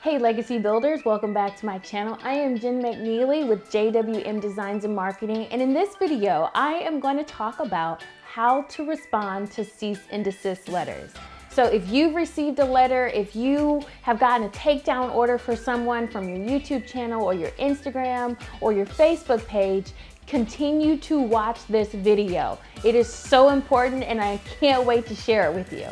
Hey Legacy Builders, welcome back to my channel. I am Jen McNeely with JWM Designs and Marketing, and in this video I am going to talk about how to respond to cease and desist letters. So if you've received a letter, if you have gotten a takedown order for someone from your YouTube channel or your Instagram or your Facebook page, continue to watch this video. It is so important and I can't wait to share it with you.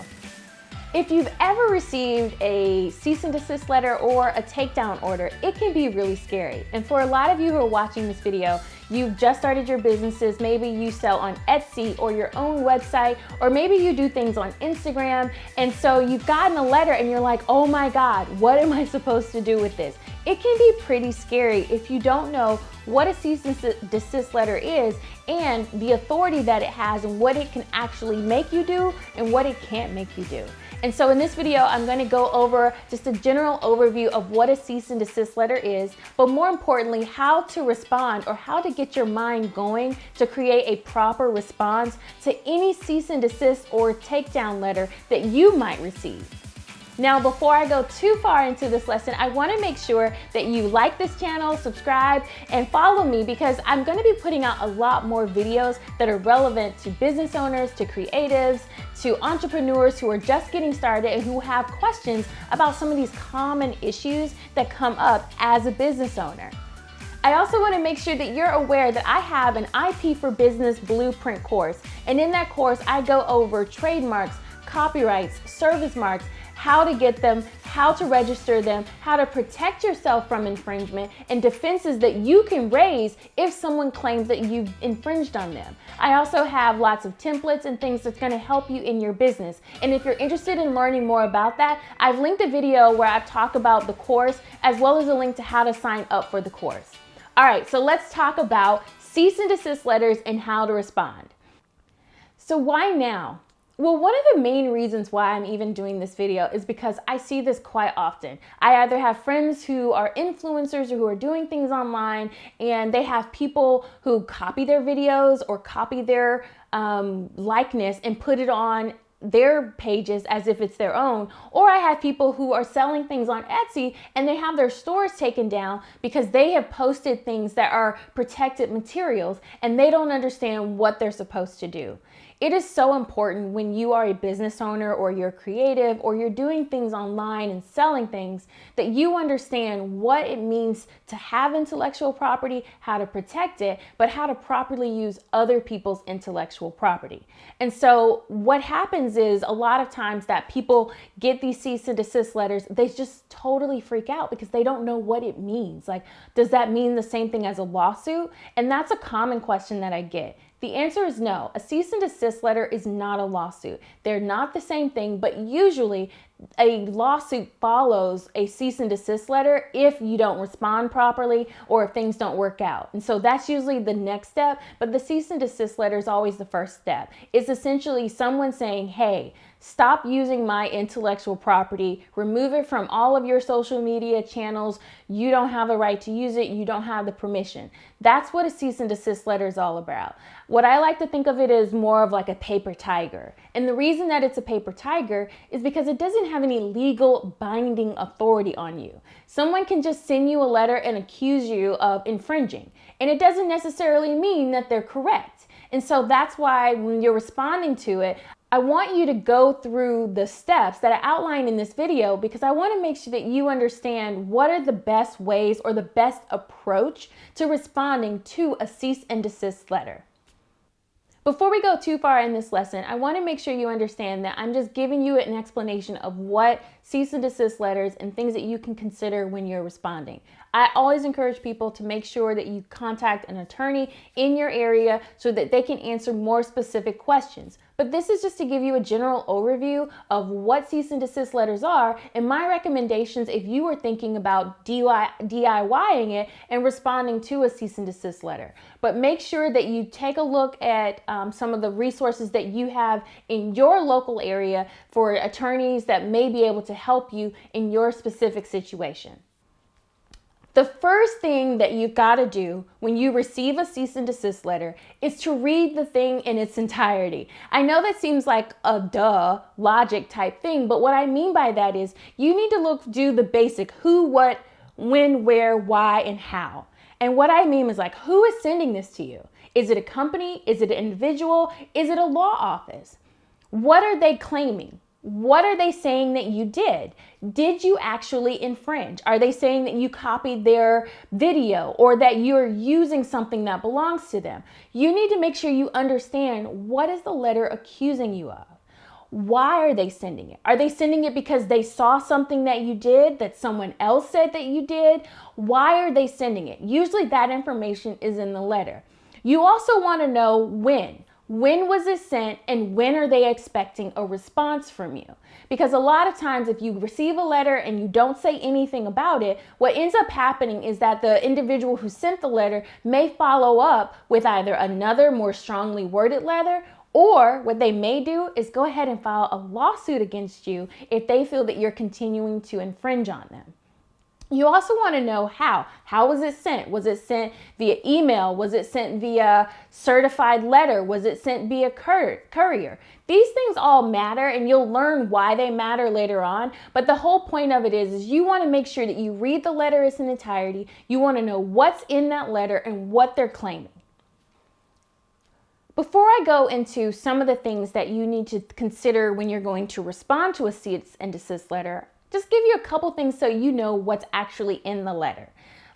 If you've ever received a cease and desist letter or a takedown order, it can be really scary. And for a lot of you who are watching this video, you've just started your businesses, maybe you sell on Etsy or your own website, or maybe you do things on Instagram, and so you've gotten a letter and you're like, oh my God, what am I supposed to do with this? It can be pretty scary if you don't know what a cease and desist letter is and the authority that it has and what it can actually make you do and what it can't make you do. And so in this video, I'm going to go over just a general overview of what a cease and desist letter is, but more importantly, how to respond or how to get your mind going to create a proper response to any cease and desist or takedown letter that you might receive. Now, before I go too far into this lesson, I want to make sure that you like this channel, subscribe, and follow me because I'm going to be putting out a lot more videos that are relevant to business owners, to creatives, to entrepreneurs who are just getting started and who have questions about some of these common issues that come up as a business owner. I also want to make sure that you're aware that I have an IP for Business Blueprint course, and in that course, I go over trademarks, copyrights, service marks, how to get them, how to register them, how to protect yourself from infringement, and defenses that you can raise if someone claims that you've infringed on them. I also have lots of templates and things that's going to help you in your business. And if you're interested in learning more about that, I've linked a video where I've talked about the course as well as a link to how to sign up for the course. All right, so let's talk about cease and desist letters and how to respond. So why now? Well, one of the main reasons why I'm even doing this video is because I see this quite often. I either have friends who are influencers or who are doing things online, and they have people who copy their videos or copy their likeness and put it on their pages as if it's their own. Or I have people who are selling things on Etsy and they have their stores taken down because they have posted things that are protected materials and they don't understand what they're supposed to do. It is so important when you are a business owner or you're creative or you're doing things online and selling things that you understand what it means to have intellectual property, how to protect it, but how to properly use other people's intellectual property. And so what happens is a lot of times that people get these cease and desist letters, they just totally freak out because they don't know what it means. Like, does that mean the same thing as a lawsuit? And that's a common question that I get. The answer is no. A cease and desist letter is not a lawsuit. They're not the same thing, but usually a lawsuit follows a cease and desist letter if you don't respond properly or if things don't work out. And so that's usually the next step, but the cease and desist letter is always the first step. It's essentially someone saying, hey, stop using my intellectual property, remove it from all of your social media channels. You don't have the right to use it. You don't have the permission. That's what a cease and desist letter is all about. What I like to think of it as more of like a paper tiger. And the reason that it's a paper tiger is because it doesn't have any legal binding authority on you. Someone can just send you a letter and accuse you of infringing. And it doesn't necessarily mean that they're correct. And so that's why when you're responding to it, I want you to go through the steps that I outlined in this video because I want to make sure that you understand what are the best ways or the best approach to responding to a cease and desist letter. Before we go too far in this lesson, I want to make sure you understand that I'm just giving you an explanation of what cease and desist letters and things that you can consider when you're responding. I always encourage people to make sure that you contact an attorney in your area so that they can answer more specific questions. But this is just to give you a general overview of what cease and desist letters are and my recommendations if you are thinking about DIYing it and responding to a cease and desist letter. But make sure that you take a look at some of the resources that you have in your local area for attorneys that may be able to help you in your specific situation. The first thing that you've got to do when you receive a cease and desist letter is to read the thing in its entirety. I know that seems like a logic type thing, but what I mean by that is you need to do the basic who, what, when, where, why, and how. And what I mean is like, who is sending this to you? Is it a company? Is it an individual? Is it a law office? What are they claiming? What are they saying that you did? Did you actually infringe? Are they saying that you copied their video or that you're using something that belongs to them? You need to make sure you understand, what is the letter accusing you of? Why are they sending it? Are they sending it because they saw something that you did that someone else said that you did? Why are they sending it? Usually that information is in the letter. You also want to know when. When was it sent and when are they expecting a response from you? Because a lot of times if you receive a letter and you don't say anything about it, what ends up happening is that the individual who sent the letter may follow up with either another more strongly worded letter, or what they may do is go ahead and file a lawsuit against you if they feel that you're continuing to infringe on them. You also want to know how. How was it sent? Was it sent via email? Was it sent via certified letter? Was it sent via courier? These things all matter, and you'll learn why they matter later on. But the whole point of it is you want to make sure that you read the letter in its entirety. You want to know what's in that letter and what they're claiming. Before I go into some of the things that you need to consider when you're going to respond to a cease and desist letter, just give you a couple things so you know what's actually in the letter.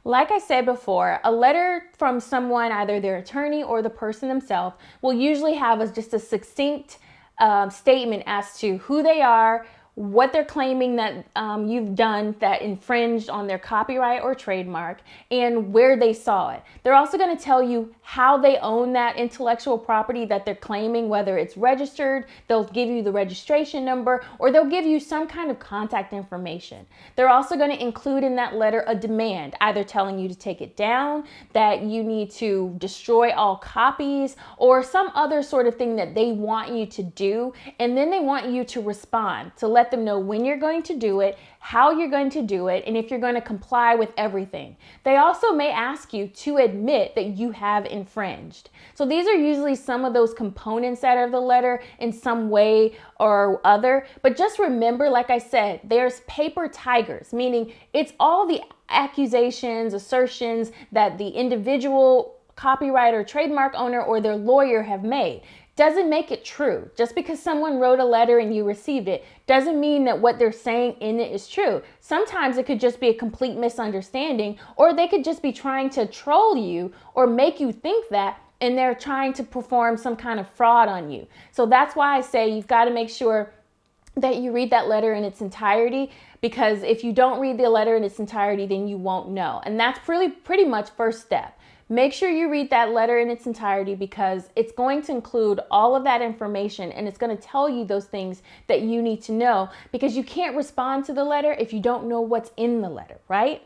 Like I said before, a letter from someone, either their attorney or the person themselves, will usually have just a succinct statement as to who they are, what they're claiming that you've done that infringed on their copyright or trademark, and where they saw it. They're also going to tell you how they own that intellectual property that they're claiming, whether it's registered, they'll give you the registration number, or they'll give you some kind of contact information. They're also going to include in that letter a demand, either telling you to take it down, that you need to destroy all copies, or some other sort of thing that they want you to do, and then they want you to respond, to let them know when you're going to do it, how you're going to do it, and if you're going to comply with everything. They also may ask you to admit that you have infringed. So these are usually some of those components that are the letter in some way or other. But just remember, like I said, there's paper tigers, meaning it's all the accusations, assertions that the individual copyright or trademark owner or their lawyer have made. Doesn't make it true. Just because someone wrote a letter and you received it doesn't mean that what they're saying in it is true. Sometimes it could just be a complete misunderstanding, or they could just be trying to troll you or make you think that, and they're trying to perform some kind of fraud on you. So that's why I say you've got to make sure that you read that letter in its entirety, because if you don't read the letter in its entirety, then you won't know. And that's pretty much first step. Make sure you read that letter in its entirety, because it's going to include all of that information, and it's going to tell you those things that you need to know, because you can't respond to the letter if you don't know what's in the letter, right?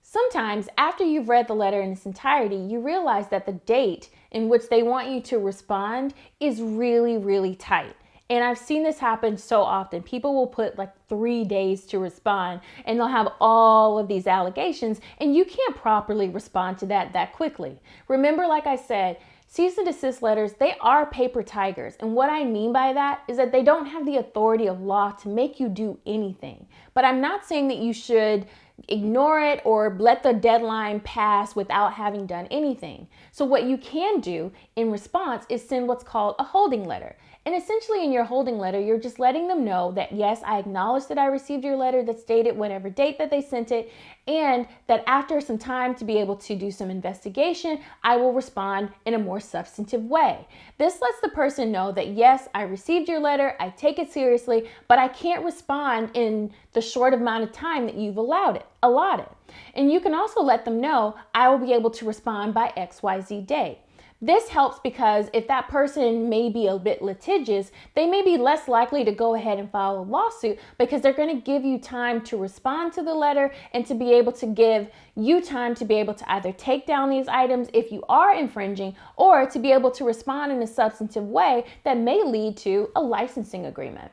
Sometimes after you've read the letter in its entirety, you realize that the date in which they want you to respond is really, really tight. And I've seen this happen so often. People will put like 3 days to respond, and they'll have all of these allegations, and you can't properly respond to that quickly. Remember, like I said, cease and desist letters, they are paper tigers. And what I mean by that is that they don't have the authority of law to make you do anything. But I'm not saying that you should ignore it or let the deadline pass without having done anything. So what you can do in response is send what's called a holding letter. And essentially in your holding letter, you're just letting them know that, yes, I acknowledge that I received your letter that stated whatever date that they sent it, and that after some time to be able to do some investigation, I will respond in a more substantive way. This lets the person know that, yes, I received your letter, I take it seriously, but I can't respond in the short amount of time that you've allotted. And you can also let them know, I will be able to respond by XYZ date. This helps because if that person may be a bit litigious, they may be less likely to go ahead and file a lawsuit, because they're going to give you time to respond to the letter and to be able to give you time to be able to either take down these items if you are infringing, or to be able to respond in a substantive way that may lead to a licensing agreement.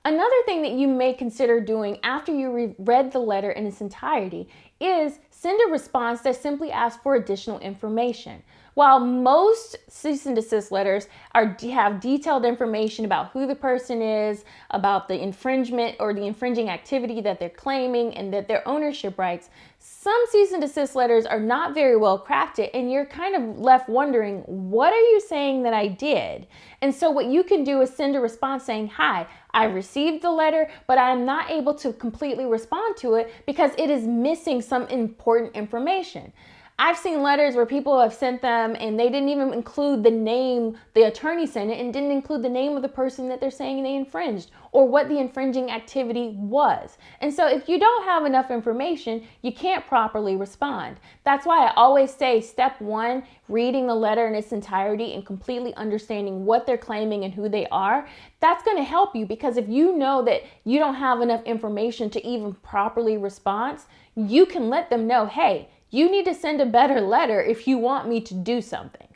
Another thing that you may consider doing after you read the letter in its entirety is send a response that simply asks for additional information. While most cease and desist letters have detailed information about who the person is, about the infringement or the infringing activity that they're claiming, and that their ownership rights, some cease and desist letters are not very well crafted, and you're kind of left wondering, what are you saying that I did? And so what you can do is send a response saying, hi, I received the letter, but I'm not able to completely respond to it because it is missing some important information. I've seen letters where people have sent them and they didn't even include the name, the attorney sent it, and didn't include the name of the person that they're saying they infringed or what the infringing activity was. And so if you don't have enough information, you can't properly respond. That's why I always say step one, reading the letter in its entirety and completely understanding what they're claiming and who they are. That's going to help you, because if you know that you don't have enough information to even properly respond, you can let them know, hey, you need to send a better letter if you want me to do something.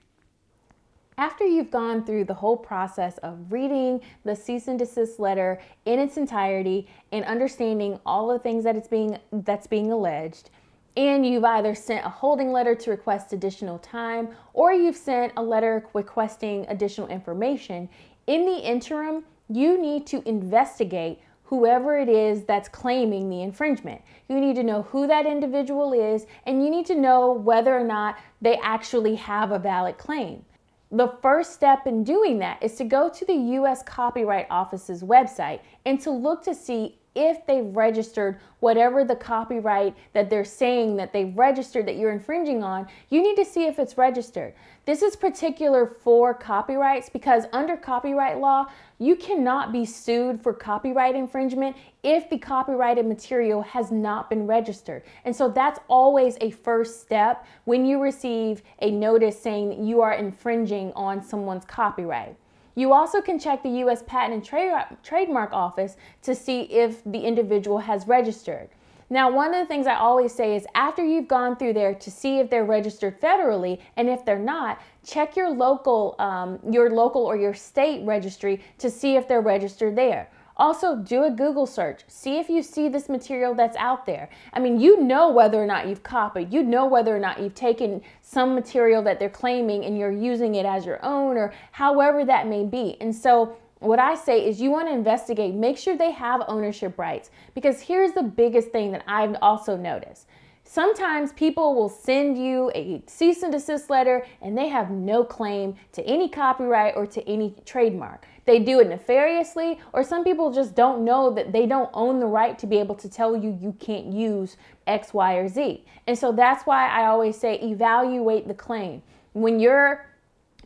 After you've gone through the whole process of reading the cease and desist letter in its entirety and understanding all the things that's being alleged, and you've either sent a holding letter to request additional time, or you've sent a letter requesting additional information, in the interim, you need to investigate whoever it is that's claiming the infringement. You need to know who that individual is, and you need to know whether or not they actually have a valid claim. The first step in doing that is to go to the U.S. Copyright Office's website and to look to see if they've registered whatever the copyright that they're saying that they've registered that you're infringing on. You need to see if it's registered. This is particular for copyrights because under copyright law, you cannot be sued for copyright infringement if the copyrighted material has not been registered. And so that's always a first step when you receive a notice saying that you are infringing on someone's copyright. You also can check the U.S. Patent and Trademark Office to see if the individual has registered. Now, one of the things I always say is after you've gone through there to see if they're registered federally, and if they're not, check your local or your state registry to see if they're registered there. Also, do a Google search. See if you see this material that's out there. I mean, you know whether or not you've copied. You know whether or not you've taken some material that they're claiming and you're using it as your own, or however that may be. And so what I say is you want to investigate. Make sure they have ownership rights, because here's the biggest thing that I've also noticed. Sometimes people will send you a cease and desist letter and they have no claim to any copyright or to any trademark. They do it nefariously, or some people just don't know that they don't own the right to be able to tell you you can't use X, Y, or Z. And so that's why I always say evaluate the claim.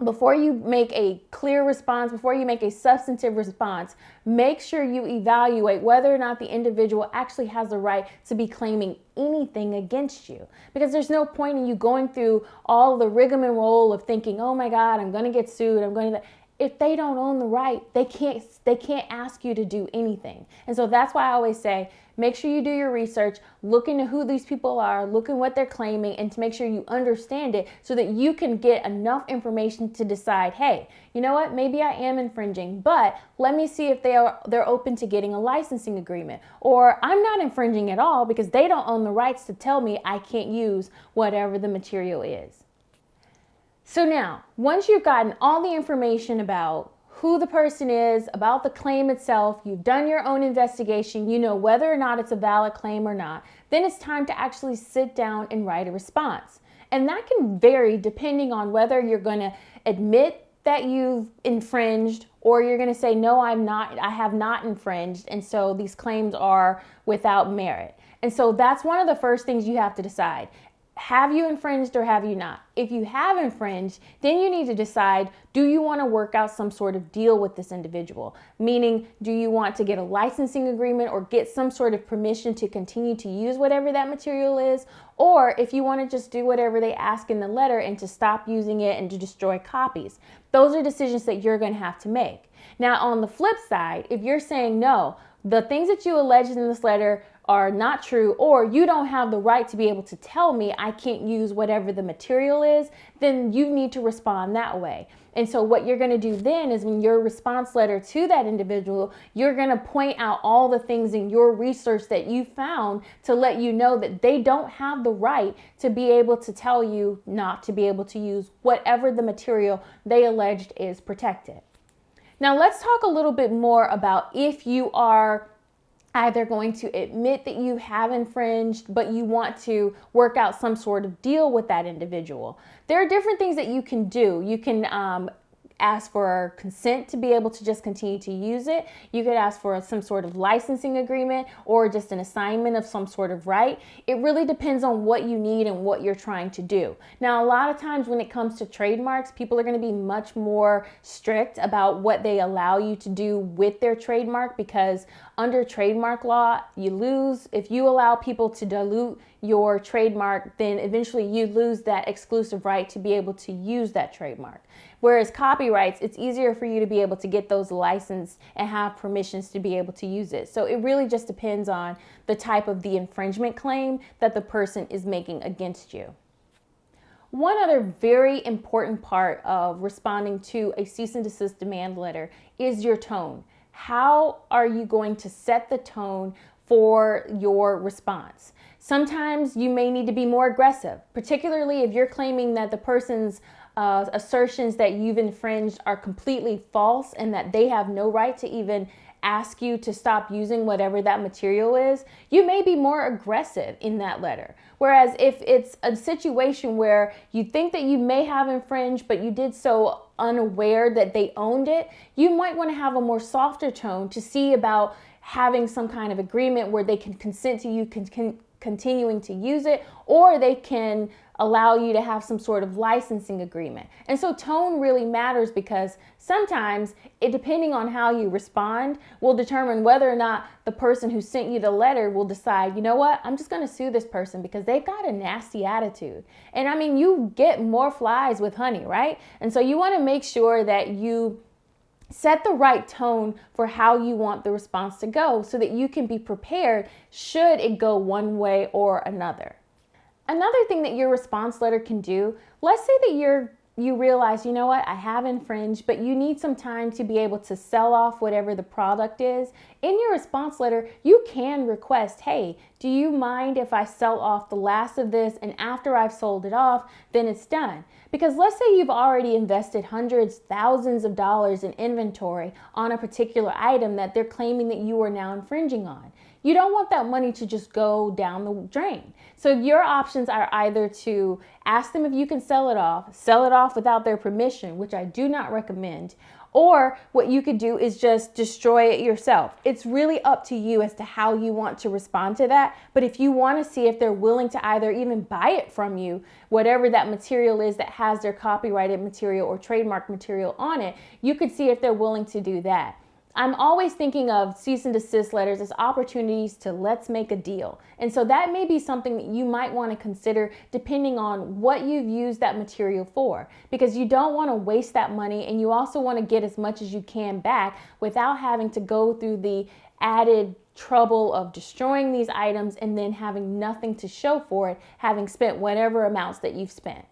Before you make a clear response, before you make a substantive response, make sure you evaluate whether or not the individual actually has the right to be claiming anything against you. Because there's no point in you going through all the rigmarole of thinking, oh my God, I'm going to get sued. If they don't own the right, they can't ask you to do anything. And so that's why I always say, make sure you do your research, look into who these people are, look at what they're claiming, and to make sure you understand it so that you can get enough information to decide, hey, you know what, maybe I am infringing, but let me see if they're open to getting a licensing agreement. Or I'm not infringing at all because they don't own the rights to tell me I can't use whatever the material is. So now, once you've gotten all the information about who the person is, about the claim itself, you've done your own investigation, you know whether or not it's a valid claim or not, then it's time to actually sit down and write a response. And that can vary depending on whether you're going to admit that you've infringed, or you're going to say, no, I have not infringed, and so these claims are without merit. And so that's one of the first things you have to decide. Have you infringed or have you not? If you have infringed, then you need to decide, do you want to work out some sort of deal with this individual? Meaning, do you want to get a licensing agreement or get some sort of permission to continue to use whatever that material is? Or if you want to just do whatever they ask in the letter and to stop using it and to destroy copies. Those are decisions that you're going to have to make. Now, on the flip side, if you're saying no, the things that you alleged in this letter are not true, or you don't have the right to be able to tell me I can't use whatever the material is, then you need to respond that way. And so what you're going to do then is, when your response letter to that individual, you're going to point out all the things in your research that you found to let you know that they don't have the right to be able to tell you not to be able to use whatever the material they alleged is protected. Now let's talk a little bit more about if you are either going to admit that you have infringed, but you want to work out some sort of deal with that individual. There are different things that you can do. You can ask for consent to be able to just continue to use it. You could ask for some sort of licensing agreement or just an assignment of some sort of right. It really depends on what you need and what you're trying to do. Now, a lot of times when it comes to trademarks, people are going to be much more strict about what they allow you to do with their trademark, because under trademark law, you lose. If you allow people to dilute your trademark, then eventually you lose that exclusive right to be able to use that trademark. Whereas copyrights, it's easier for you to be able to get those licensed and have permissions to be able to use it. So it really just depends on the type of the infringement claim that the person is making against you. One other very important part of responding to a cease and desist demand letter is your tone. How are you going to set the tone for your response? Sometimes you may need to be more aggressive, particularly if you're claiming that the person's assertions that you've infringed are completely false and that they have no right to even ask you to stop using whatever that material is. You may be more aggressive in that letter. Whereas if it's a situation where you think that you may have infringed, but you did so unaware that they owned it, you might want to have a more softer tone to see about having some kind of agreement where they can consent to you continuing to use it, or they can allow you to have some sort of licensing agreement. And so tone really matters, because sometimes depending on how you respond will determine whether or not the person who sent you the letter will decide, you know what, I'm just going to sue this person because they've got a nasty attitude. And I mean, you get more flies with honey, right? And so you want to make sure that you set the right tone for how you want the response to go so that you can be prepared should it go one way or another. Another thing that your response letter can do, let's say that you realize, you know what, I have infringed, but you need some time to be able to sell off whatever the product is. In your response letter, you can request, hey, do you mind if I sell off the last of this, and after I've sold it off, then it's done? Because let's say you've already invested hundreds, thousands of dollars in inventory on a particular item that they're claiming that you are now infringing on. You don't want that money to just go down the drain. So your options are either to ask them if you can sell it off without their permission, which I do not recommend, or what you could do is just destroy it yourself. It's really up to you as to how you want to respond to that. But if you want to see if they're willing to either even buy it from you, whatever that material is that has their copyrighted material or trademark material on it, you could see if they're willing to do that. I'm always thinking of cease and desist letters as opportunities to let's make a deal. And so that may be something that you might want to consider depending on what you've used that material for, because you don't want to waste that money, and you also want to get as much as you can back without having to go through the added trouble of destroying these items and then having nothing to show for it, having spent whatever amounts that you've spent.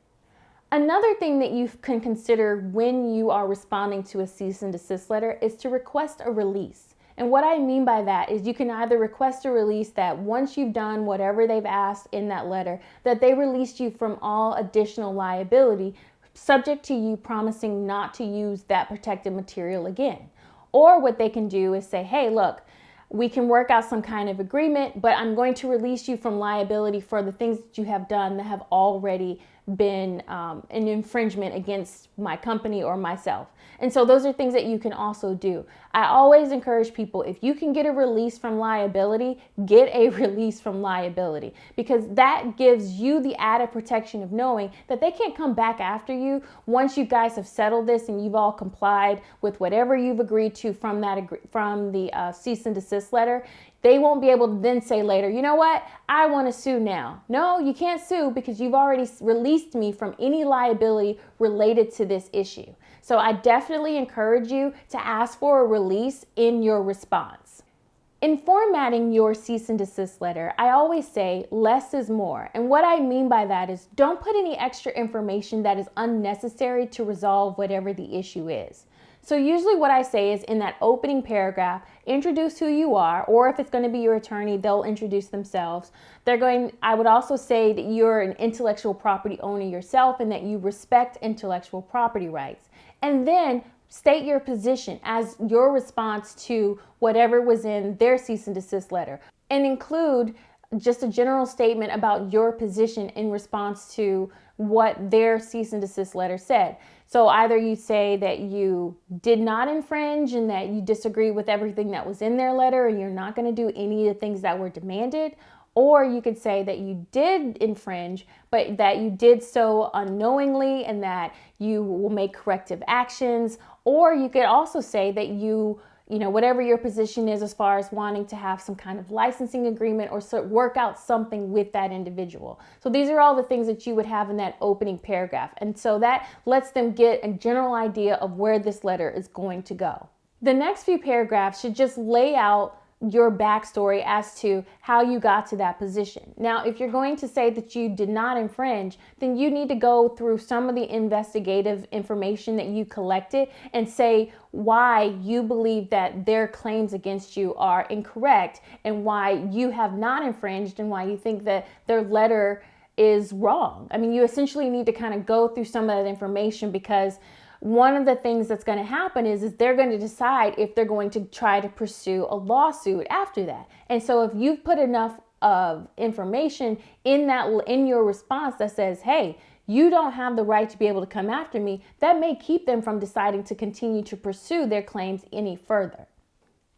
Another thing that you can consider when you are responding to a cease and desist letter is to request a release. And what I mean by that is you can either request a release that once you've done whatever they've asked in that letter, that they released you from all additional liability, subject to you promising not to use that protected material again. Or what they can do is say, hey, look, we can work out some kind of agreement, but I'm going to release you from liability for the things that you have done that have already been an infringement against my company or myself. And so those are things that you can also do. I always encourage people, if you can get a release from liability, get a release from liability, because that gives you the added protection of knowing that they can't come back after you once you guys have settled this and you've all complied with whatever you've agreed to from the cease and desist letter. They won't be able to then say later, you know what, I want to sue now. No, you can't sue because you've already released me from any liability related to this issue. So I definitely encourage you to ask for a release in your response. In formatting your cease and desist letter, I always say less is more. And what I mean by that is don't put any extra information that is unnecessary to resolve whatever the issue is. So usually what I say is in that opening paragraph, introduce who you are, or if it's going to be your attorney, they'll introduce themselves. I would also say that you're an intellectual property owner yourself and that you respect intellectual property rights. And then state your position as your response to whatever was in their cease and desist letter, and include just a general statement about your position in response to what their cease and desist letter said. So either you say that you did not infringe and that you disagree with everything that was in their letter and you're not going to do any of the things that were demanded, or you could say that you did infringe, but that you did so unknowingly and that you will make corrective actions. Or you could also say that you whatever your position is as far as wanting to have some kind of licensing agreement or work out something with that individual. So these are all the things that you would have in that opening paragraph. And so that lets them get a general idea of where this letter is going to go. The next few paragraphs should just lay out your backstory as to how you got to that position. Now, if you're going to say that you did not infringe, then you need to go through some of the investigative information that you collected and say why you believe that their claims against you are incorrect and why you have not infringed and why you think that their letter is wrong. I mean, you essentially need to kind of go through some of that information, because one of the things that's going to happen is they're going to decide if they're going to try to pursue a lawsuit after that. And so if you've put enough of information in your response that says, hey, you don't have the right to be able to come after me, that may keep them from deciding to continue to pursue their claims any further.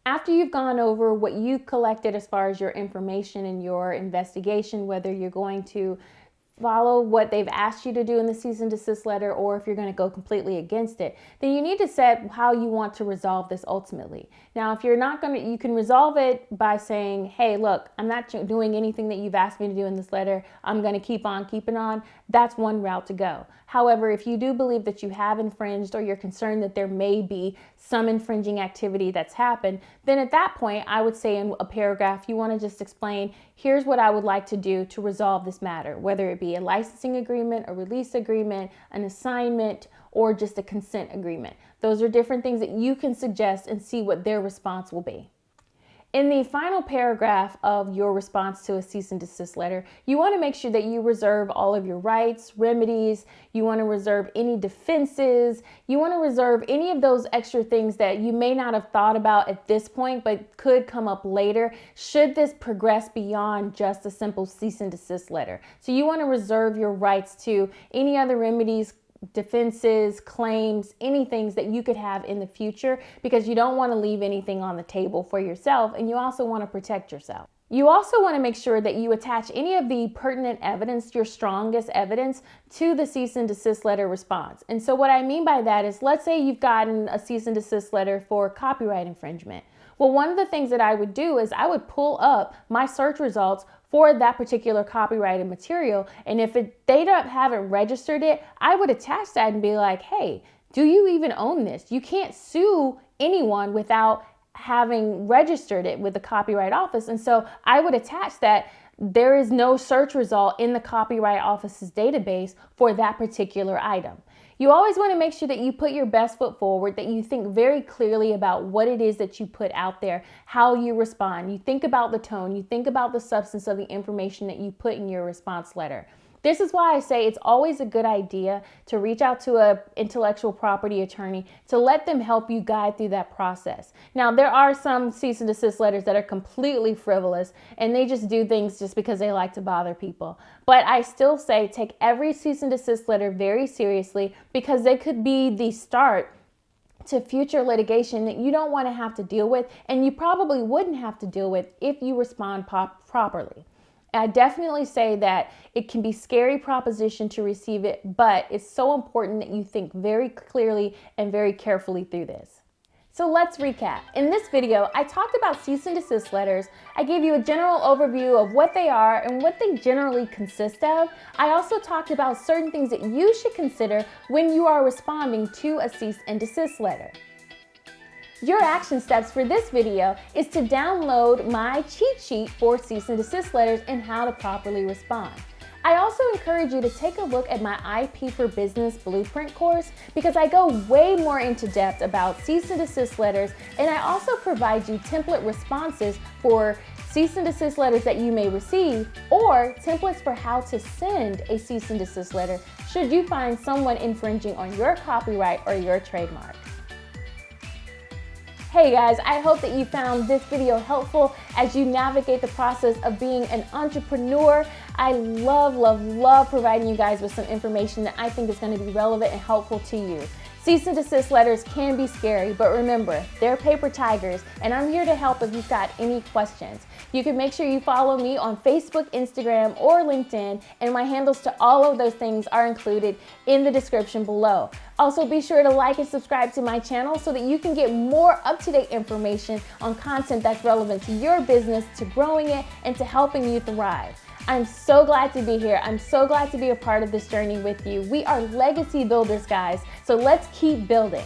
After you've gone over what you collected as far as your information and your investigation, whether you're going to follow what they've asked you to do in the cease and desist letter, or if you're going to go completely against it, then you need to set how you want to resolve this ultimately. Now, if you're not going to, you can resolve it by saying, hey, look, I'm not doing anything that you've asked me to do in this letter. I'm going to keep on keeping on. That's one route to go. However, if you do believe that you have infringed, or you're concerned that there may be some infringing activity that's happened, then at that point, I would say in a paragraph, you want to just explain, here's what I would like to do to resolve this matter, whether it be a licensing agreement, a release agreement, an assignment, or just a consent agreement. Those are different things that you can suggest and see what their response will be. In the final paragraph of your response to a cease and desist letter, you want to make sure that you reserve all of your rights, remedies. You want to reserve any defenses. You want to reserve any of those extra things that you may not have thought about at this point, but could come up later should this progress beyond just a simple cease and desist letter. So you want to reserve your rights to any other remedies, defenses, claims, any things that you could have in the future, because you don't want to leave anything on the table for yourself, and you also want to protect yourself. You also want to make sure that you attach any of the pertinent evidence, your strongest evidence, to the cease and desist letter response. And so what I mean by that is, let's say you've gotten a cease and desist letter for copyright infringement. Well, one of the things that I would do is I would pull up my search results for that particular copyrighted material. And if they haven't registered it, I would attach that and be like, hey, do you even own this? You can't sue anyone without having registered it with the Copyright Office. And so I would attach that there is no search result in the Copyright Office's database for that particular item. You always want to make sure that you put your best foot forward, that you think very clearly about what it is that you put out there, how you respond. You think about the tone, you think about the substance of the information that you put in your response letter. This is why I say it's always a good idea to reach out to an intellectual property attorney to let them help you guide through that process. Now, there are some cease and desist letters that are completely frivolous and they just do things just because they like to bother people. But I still say take every cease and desist letter very seriously, because they could be the start to future litigation that you don't want to have to deal with, and you probably wouldn't have to deal with if you respond properly. I definitely say that it can be a scary proposition to receive it, but it's so important that you think very clearly and very carefully through this. So let's recap. In this video, I talked about cease and desist letters. I gave you a general overview of what they are and what they generally consist of. I also talked about certain things that you should consider when you are responding to a cease and desist letter. Your action steps for this video is to download my cheat sheet for cease and desist letters and how to properly respond. I also encourage you to take a look at my IP for Business Blueprint course because I go way more into depth about cease and desist letters, and I also provide you template responses for cease and desist letters that you may receive, or templates for how to send a cease and desist letter should you find someone infringing on your copyright or your trademark. Hey guys, I hope that you found this video helpful as you navigate the process of being an entrepreneur. I love providing you guys with some information that I think is going to be relevant and helpful to you. Cease and desist letters can be scary, but remember, they're paper tigers, and I'm here to help if you've got any questions. You can make sure you follow me on Facebook, Instagram, or LinkedIn, and my handles to all of those things are included in the description below. Also, be sure to like and subscribe to my channel so that you can get more up-to-date information on content that's relevant to your business, to growing it, and to helping you thrive. I'm so glad to be here. I'm so glad to be a part of this journey with you. We are legacy builders, guys, so let's keep building.